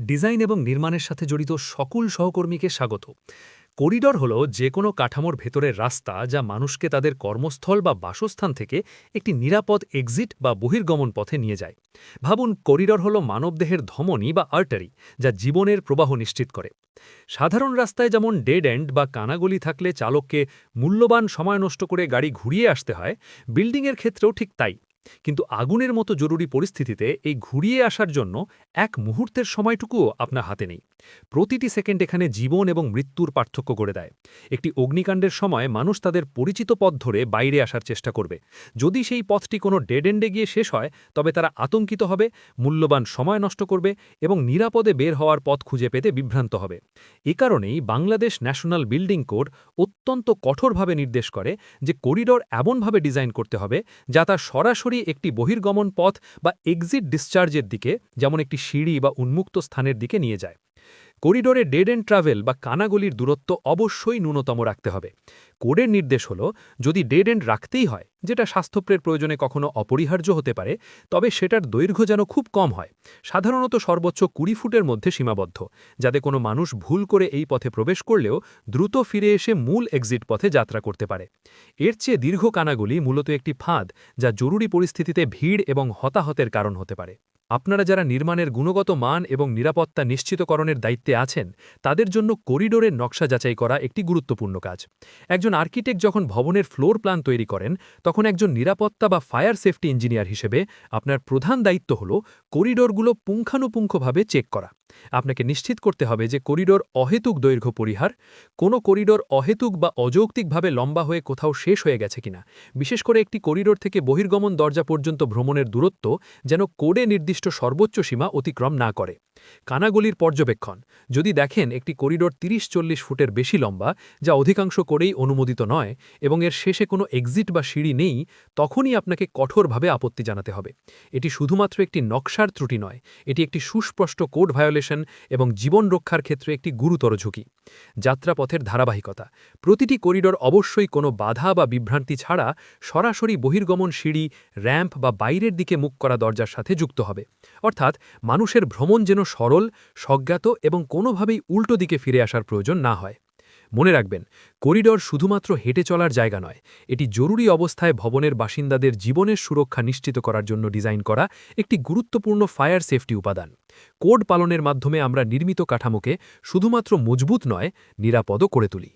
Design এবং নির্মাণের সাথে জড়িত সকল সহকর্মীকে স্বাগত। করিডর হল যে কোনো কাঠামোর ভেতরের রাস্তা যা মানুষকে তাদের কর্মস্থল বা বাসস্থান থেকে একটি নিরাপদ এক্সিট বা বহির্গমন পথে নিয়ে যায়। ভাবুন, করিডর হল মানবদেহের ধমনী বা আর্টারি, যা জীবনের প্রবাহ নিশ্চিত করে। সাধারণ রাস্তায় যেমন ডেড এন্ড বা কানাগলি থাকলে চালককে মূল্যবান সময় নষ্ট করে গাড়ি ঘুরিয়ে আসতে হয়, বিল্ডিংয়ের ক্ষেত্রেও ঠিক তাই। কিন্তু আগুনের মতো জরুরি পরিস্থিতিতে এই ঘুরিয়ে আসার জন্য এক মুহূর্তের সময়টুকুও আপনার হাতে নেই। প্রতিটি সেকেন্ড এখানে জীবন এবং মৃত্যুর পার্থক্য করে দেয়। একটি অগ্নিকাণ্ডের সময় মানুষ তাদের পরিচিত পথ ধরে বাইরে আসার চেষ্টা করবে। যদি সেই পথটি কোনো ডেড এন্ডে গিয়ে শেষ হয়, তবে তারা আতঙ্কিত হবে, মূল্যবান সময় নষ্ট করবে এবং নিরাপদে বের হওয়ার পথ খুঁজে পেতে বিভ্রান্ত হবে। এ কারণেই বাংলাদেশ ন্যাশনাল বিল্ডিং কোড অত্যন্ত কঠোরভাবে নির্দেশ করে যে করিডর এমনভাবে ডিজাইন করতে হবে যা তা সরাসরি একটি বহির্গমন পথ বা এক্সিট ডিসচার্জের দিকে, যেমন একটি সিঁড়ি বা উন্মুক্ত স্থানের দিকে নিয়ে যায়। করিডোরে ডেড এন্ড ট্রাভেল বা কানাগলির দূরত্ব অবশ্যই ন্যূনতম রাখতে হবে। কোডের নির্দেশ হল, যদি ডেড এন্ড রাখতেই হয়, যেটা স্বাস্থ্যপ্রের প্রয়োজনে কখনো অপরিহার্য হতে পারে, তবে সেটার দৈর্ঘ্য যেন খুব কম হয়, সাধারণত সর্বোচ্চ ২০ ফুটের মধ্যে সীমাবদ্ধ, যাতে কোনো মানুষ ভুল করে এই পথে প্রবেশ করলেও দ্রুত ফিরে এসে মূল এক্সিট পথে যাত্রা করতে পারে। এর চেয়ে দীর্ঘ কানাগলি মূলত একটি ফাঁদ, যা জরুরি পরিস্থিতিতে ভিড় এবং হতাহতের কারণ হতে পারে। আপনারা যারা নির্মাণের গুণগত মান এবং নিরাপত্তা নিশ্চিতকরণের দায়িত্বে আছেন, তাদের জন্য করিডোরের নকশা যাচাই করা একটি গুরুত্বপূর্ণ কাজ। একজন আর্কিটেক্ট যখন ভবনের ফ্লোর প্ল্যান তৈরি করেন, তখন একজন নিরাপত্তা বা ফায়ার সেফটি ইঞ্জিনিয়ার হিসেবে আপনার প্রধান দায়িত্ব হল করিডোরগুলো পুঙ্খানুপুঙ্খভাবে চেক করা। আপনাকে নিশ্চিত করতে হবে যে করিডোর অহেতুক দৈর্ঘ্য পরিহার, কোনো করিডোর অহেতুক বা অযৌক্তিকভাবে লম্বা হয়ে কোথাও শেষ হয়ে গেছে কিনা, বিশেষ করে একটি করিডোর থেকে বহির্গমন দরজা পর্যন্ত ভ্রমণের দূরত্ব যেন কোডে নির্দিষ্ট সর্বোচ্চ সীমা অতিক্রম না করে। কানাগলির পর্যবেক্ষণ, যদি দেখেন একটি করিডোর ৩০-৪০ ফুটের বেশি লম্বা, যা অধিকাংশ করেই অনুমোদিত নয়, এবং এর শেষে কোনো এক্সিট বা সিঁড়ি নেই, তখনই আপনাকে কঠোরভাবে আপত্তি জানাতে হবে। এটি শুধুমাত্র একটি নকশার ত্রুটি নয়, এটি একটি সুস্পষ্ট কোড ভায়োলেশন এবং জীবন রক্ষার ক্ষেত্রে একটি গুরুতর ঝুঁকি। যাত্রাপথের ধারাবাহিকতা, প্রতিটি করিডোর অবশ্যই কোনো বাধা বা বিভ্রান্তি ছাড়া সরাসরি বহির্গমন সিঁড়ি, র্যাম্প বা বাইরের দিকে মুখ করা দরজার সাথে যুক্ত হবে। অর্থাৎ মানুষের ভ্রমণ যেন সরল, স্বজ্ঞাত এবং কোনোভাবেই উল্টো দিকে ফিরে আসার প্রয়োজন না হয়। মনে রাখবেন, করিডর শুধুমাত্র হেঁটে চলার জায়গা নয়, এটি জরুরি অবস্থায় ভবনের বাসিন্দাদের জীবনের সুরক্ষা নিশ্চিত করার জন্য ডিজাইন করা একটি গুরুত্বপূর্ণ ফায়ার সেফটি উপাদান। কোড পালনের মাধ্যমে আমরা নির্মিত কাঠামোকে শুধুমাত্র মজবুত নয়, নিরাপদও করে তুলি।